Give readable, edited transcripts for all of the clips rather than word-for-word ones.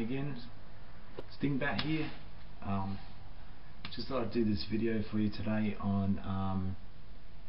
Again, Stingbat here. Just thought I'd do this video for you today on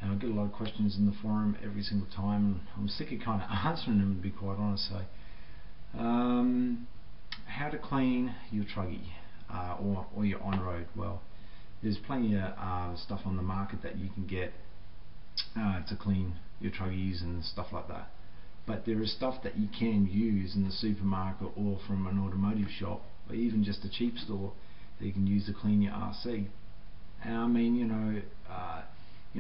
and I get a lot of questions in the forum every single time. I'm sick of kind of answering them, to be quite honest. So, how to clean your Truggy or your on-road. Well, there's plenty of stuff on the market that you can get to clean your Truggies and stuff like that. But there is stuff that you can use in the supermarket or from an automotive shop, or even just a cheap store, that you can use to clean your RC. And I mean, you know,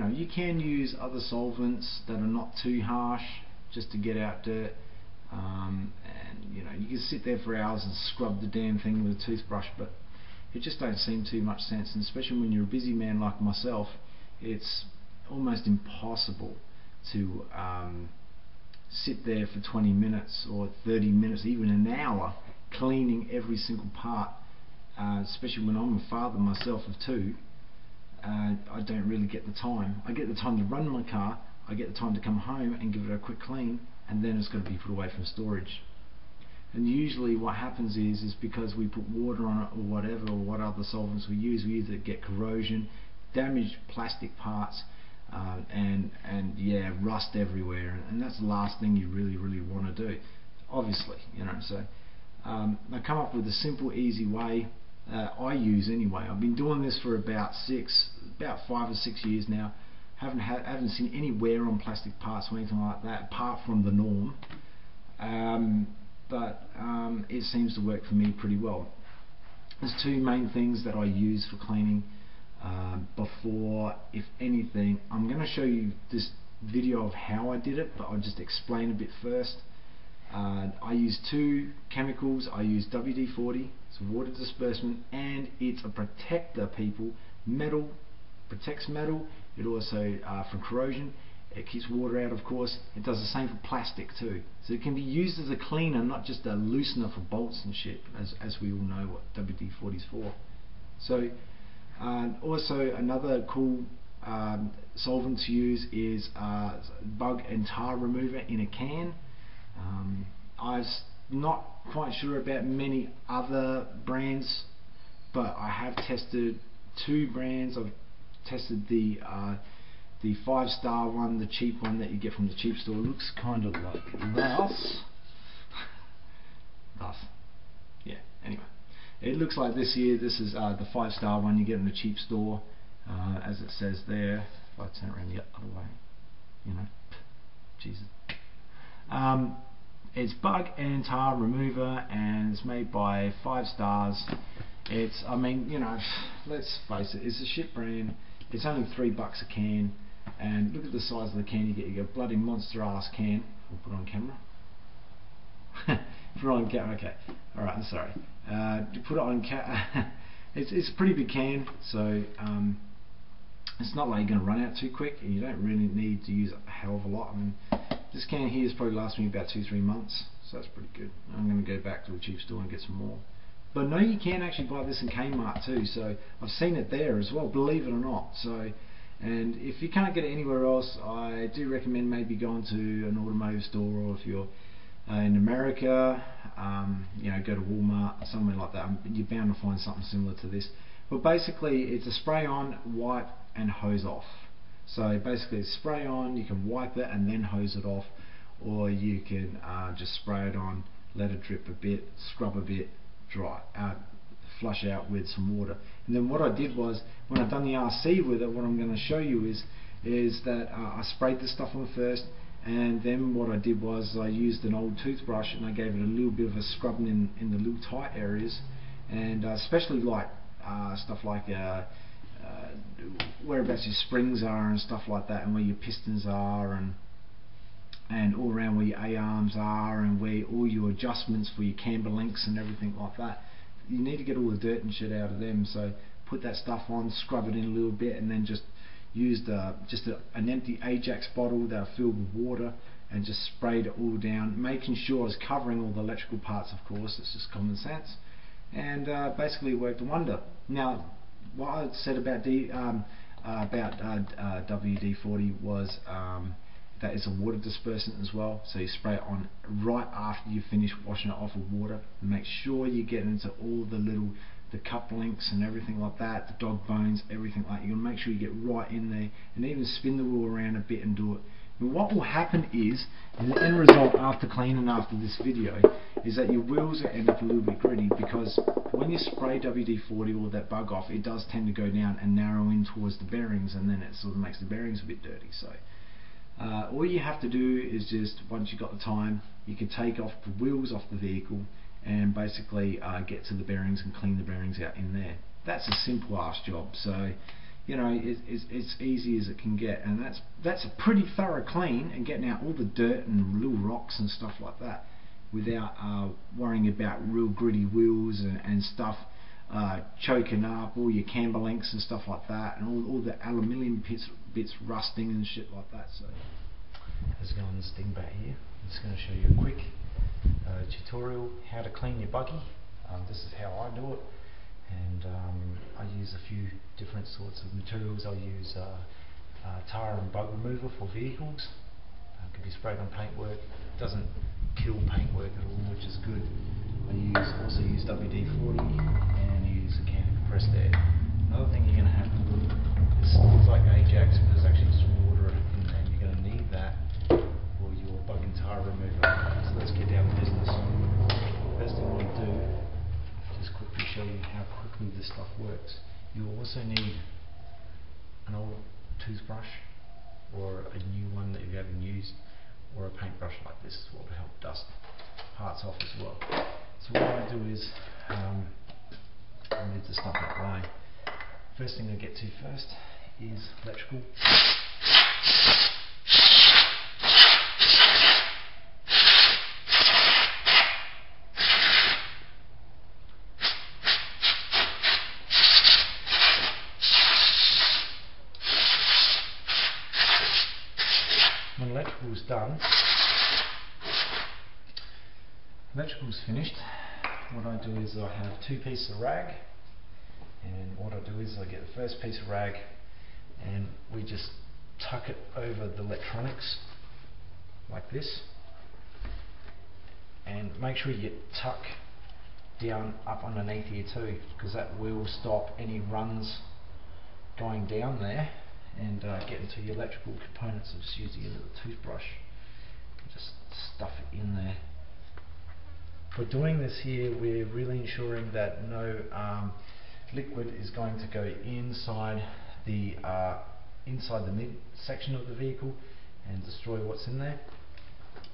you can use other solvents that are not too harsh just to get out dirt. And you know, you can sit there for hours and scrub the damn thing with a toothbrush, but it just don't seem too much sense. And especially when you're a busy man like myself, it's almost impossible to sit there for 20 minutes or 30 minutes, even an hour, cleaning every single part, especially when I'm a father myself of two. I don't really get the time. I get the time to run my car, I get the time to come home and give it a quick clean, and then it's got to be put away from storage. And usually what happens is because we put water on it or whatever, or what other solvents we either get corrosion, damaged plastic parts, and yeah, rust everywhere, and that's the last thing you really want to do, obviously, you know. So I come up with a simple, easy way I use anyway. I've been doing this for about 5 or 6 years now. Haven't seen any wear on plastic parts or anything like that, apart from the norm. But it seems to work for me pretty well. There's two main things that I use for cleaning. Before, if anything, I'm going to show you this video of how I did it, but I'll just explain a bit first. I use two chemicals. I use WD-40, it's a water dispersant, and it's a protector, people. Metal, protects metal. It also, from corrosion, it keeps water out, of course. It does the same for plastic too. So it can be used as a cleaner, not just a loosener for bolts and shit, as we all know what WD-40 is for. So also another cool solvent to use is bug and tar remover in a can. I'm not quite sure about many other brands, but I have tested two brands. I've tested the 5-star one, the cheap one that you get from the cheap store. It looks kind of like this. Yeah, anyway. It looks like this here. This is the 5-star one you get in the cheap store, as it says there. If I turn it around the other way, you know, Jesus. It's bug and tar remover, and it's made by 5 stars. It's, I mean, you know, let's face it, it's a shit brand. It's only $3 a can, and look at the size of the can you get. You get a bloody monster ass can. I'll put it on camera. Put it on camera. Okay. All right. I'm sorry. To put it on it's a pretty big can, so it's not like you're going to run out too quick, and you don't really need to use a hell of a lot. I mean, this can here has probably lasted me about 2-3 months, so that's pretty good. I'm going to go back to the cheap store and get some more. But no, you can actually buy this in Kmart too, so I've seen it there as well, believe it or not. So, and if you can't get it anywhere else, I do recommend maybe going to an automotive store, or if you're in America, you know, go to Walmart or somewhere like that. You're bound to find something similar to this. But basically, it's a spray on, wipe, and hose off. So basically, it's spray on, you can wipe it and then hose it off, or you can just spray it on, let it drip a bit, scrub a bit, dry, flush out with some water. And then what I did was, when I've done the RC with it, what I'm going to show you is that I sprayed the stuff on first, and then what I did was I used an old toothbrush and I gave it a little bit of a scrubbing in the little tight areas, and especially like stuff like whereabouts your springs are and stuff like that, and where your pistons are, and all around where your A-arms are, and where all your adjustments for your camber links and everything like that. You need to get all the dirt and shit out of them, so put that stuff on, scrub it in a little bit, and then just used an empty Ajax bottle that I filled with water, and just sprayed it all down, making sure I was covering all the electrical parts, of course. It's just common sense, and basically it worked a wonder. Now, what I said about WD-40 was that is a water dispersant as well, so you spray it on right after you finish washing it off with water. Make sure you get into all the cup links and everything like that, the dog bones, everything like that. You're going to make sure you get right in there, and even spin the wheel around a bit and do it. And what will happen is, in the end result after cleaning after this video, is that your wheels will end up a little bit gritty, because when you spray WD-40 or that bug off, it does tend to go down and narrow in towards the bearings, and then it sort of makes the bearings a bit dirty. So all you have to do is just, once you've got the time, you can take off the wheels off the vehicle and basically get to the bearings and clean the bearings out in there. That's a simple ass job. So you know, it's easy as it can get, and that's a pretty thorough clean, and getting out all the dirt and little rocks and stuff like that without worrying about real gritty wheels and stuff choking up all your camber links and stuff like that, and all the aluminium bits rusting and shit like that. So let's go on this thing back here. I'm just going to show you a quick tutorial how to clean your buggy. This is how I do it. And I use a few different sorts of materials. I'll use tar and bug remover for vehicles. It can be sprayed on paintwork. It doesn't kill paintwork at all, which is good. I also use WD-40, and I use a can of compressed air. Another thing you're going to have to do is things like Ajax, but there's actually some water in there, and you're going to need that for your bug and tar remover. So let's get down to business. First thing we'll do, just quickly show you how quickly this stuff works. You also need an old toothbrush, or a new one that you haven't used, or a paintbrush like this as well, to help dust parts off as well. So what I do is, I need to stop that line. First thing I get to first is electrical. When electrical's done, electrical's finished, what I do is I have two pieces of rag, and what I do is I get the first piece of rag and we just tuck it over the electronics like this, and make sure you tuck down up underneath here too, because that will stop any runs going down there and get into your electrical components. I just use the end of the toothbrush and just stuff it in there. For doing this here, we're really ensuring that no liquid is going to go inside the mid section of the vehicle and destroy what's in there.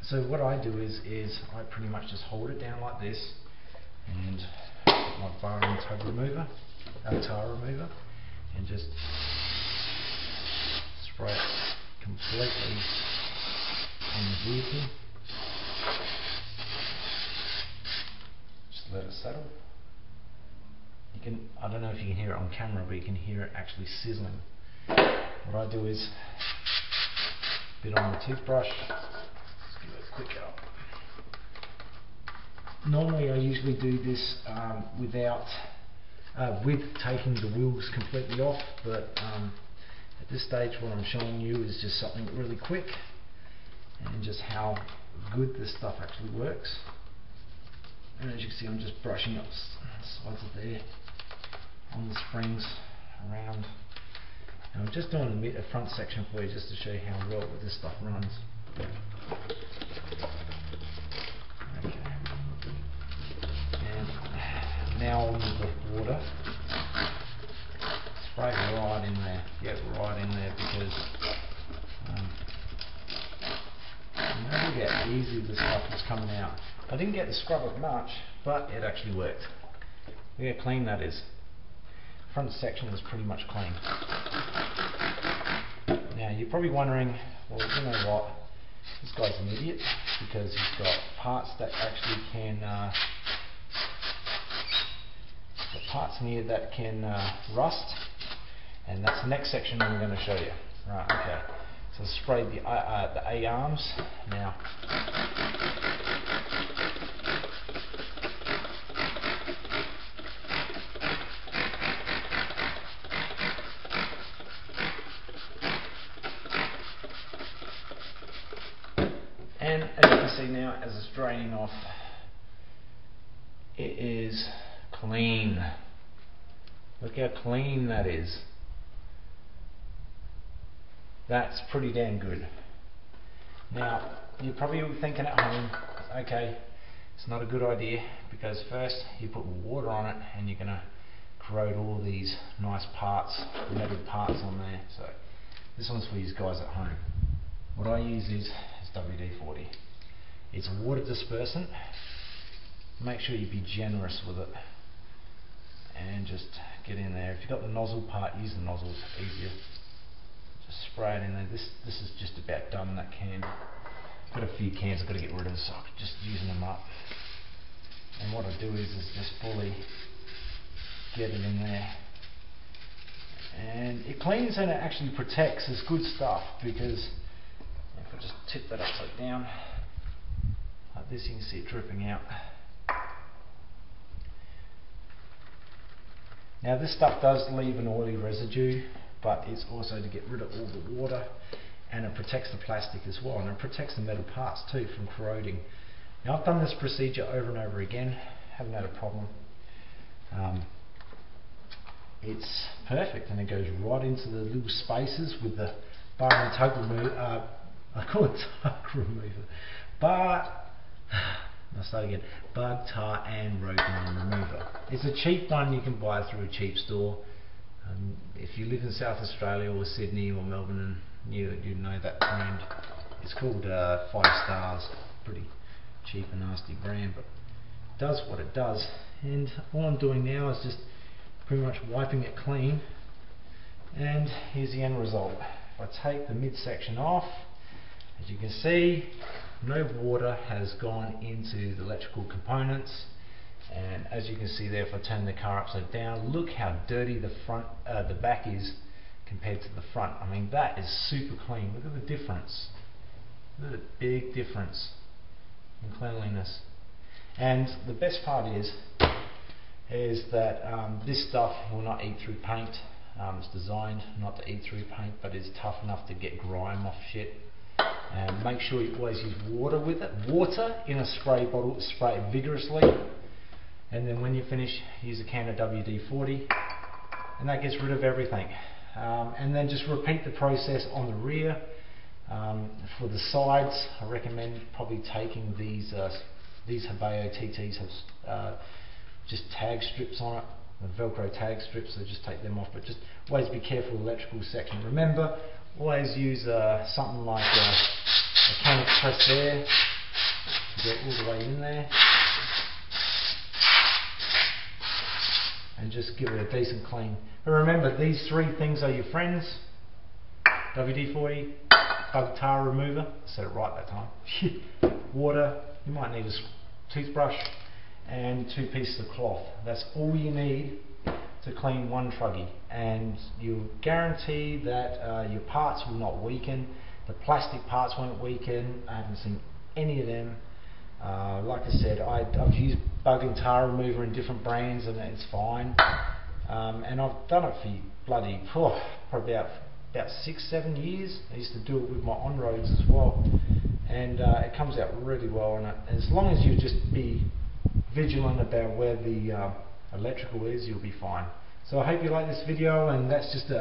So what I do is I pretty much just hold it down like this, and my bar and tar remover, and just spray it completely on the vehicle. Just let it settle. You can, I don't know if you can hear it on camera, but you can hear it actually sizzling. What I do is a bit on the toothbrush, just give it a quick up. Normally I usually do this with taking the wheels completely off, but at this stage what I'm showing you is just something really quick, and just how good this stuff actually works. And as you can see, I'm just brushing up the sides of there on the springs around. And I'm just doing a front section for you just to show you how well this stuff runs. Okay. And now on with the water. Spray right in there. Get right in there, because look how easy this stuff is coming out. I didn't get to scrub it much, but it actually worked. Look how clean that is. Front section is pretty much clean. Now you're probably wondering, well, you know what, this guy's an idiot, because he's got parts that actually can, parts in here that can rust, and that's the next section I'm going to show you. Right, okay. So spray the A-arms now. see now as it's draining off, it is clean. Look how clean that is. That's pretty damn good. Now, you're probably thinking at home, okay, it's not a good idea because first you put water on it and you're going to corrode all these nice parts, metal parts on there. So this one's for you guys at home. What I use is WD-40. It's a water dispersant. Make sure you be generous with it and just get in there. If you've got the nozzle part, use the nozzle, it's easier. Just spray it in there. This is just about done, that can. I've got a few cans I've got to get rid of, so I'm just using them up. And what I do is just fully get it in there. And it cleans and it actually protects. It's good stuff, because if I just tip that upside down, like this, you can see it dripping out. Now this stuff does leave an oily residue, but it's also to get rid of all the water, and it protects the plastic as well, and it protects the metal parts too from corroding. Now I've done this procedure over and over again, haven't had a problem. It's perfect, and it goes right into the little spaces with the bar and tug remover. I call it tug remover, but I'll start again. Bug, tar and roadworm remover. It's a cheap one you can buy through a cheap store. If you live in South Australia or Sydney or Melbourne, you know that brand. It's called 5 Stars. Pretty cheap and nasty brand, but it does what it does. And all I'm doing now is just pretty much wiping it clean. And here's the end result. If I take the midsection off, as you can see, no water has gone into the electrical components, and as you can see there, if I turn the car upside down, look how dirty the back is compared to the front. I mean, that is super clean. Look at the difference. Look at the big difference in cleanliness. And the best part is that this stuff will not eat through paint. It's designed not to eat through paint, but it's tough enough to get grime off shit. And make sure you always use water with it. Water in a spray bottle, spray it vigorously, and then when you finish, use a can of WD-40, and that gets rid of everything. And then just repeat the process on the rear. For the sides, I recommend probably taking these Habeo TTs have just tag strips on it, the Velcro tag strips, so just take them off, but just always be careful of the electrical section. Remember, always use something like a mechanic press there to get all the way in there, and just give it a decent clean. But remember, these 3 things are your friends: WD-40, bug tar remover, I said it right that time, water, you might need a toothbrush, and 2 pieces of cloth. That's all you need to clean one Truggy, and you'll guarantee that your parts will not weaken. The plastic parts won't weaken. I haven't seen any of them. Like I said, I've used bug and tar remover in different brands, and it's fine. And I've done it for bloody probably about 6-7 years. I used to do it with my on-roads as well, and it comes out really well. And as long as you just be vigilant about where the electrical is, you'll be fine. So I hope you like this video, and that's just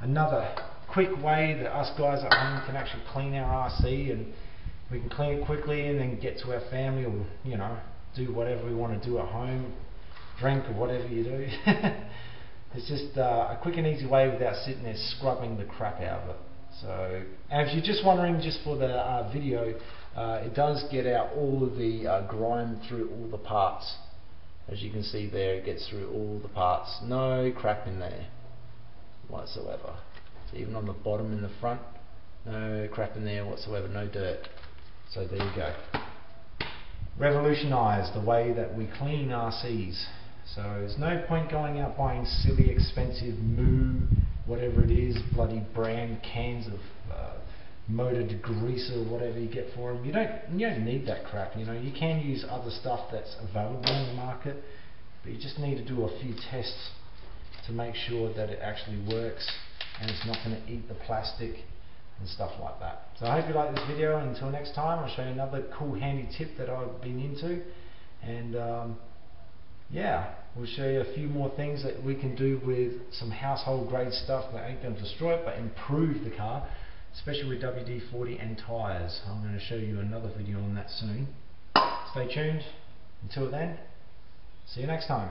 another quick way that us guys at home can actually clean our RC, and we can clean it quickly and then get to our family, or do whatever we want to do at home, drink or whatever you do. It's just a quick and easy way without sitting there scrubbing the crap out of it. So, and if you're just wondering, just for the video, it does get out all of the grime through all the parts. As you can see there, it gets through all the parts. No crap in there whatsoever. So even on the bottom in the front, no crap in there whatsoever, no dirt. So there you go. Revolutionise the way that we clean RCs. So there's no point going out buying silly expensive whatever it is, bloody brand cans of motor degreaser or whatever you get for them. You don't need that crap. You can use other stuff that's available in the market, but you just need to do a few tests to make sure that it actually works and it's not going to eat the plastic. and stuff like that. So I hope you like this video, and until next time I'll show you another cool handy tip that I've been into, and yeah, we'll show you a few more things that we can do with some household grade stuff that ain't going to destroy it but improve the car, especially with WD-40 and tyres. I'm going to show you another video on that soon. Stay tuned. Until then, see you next time.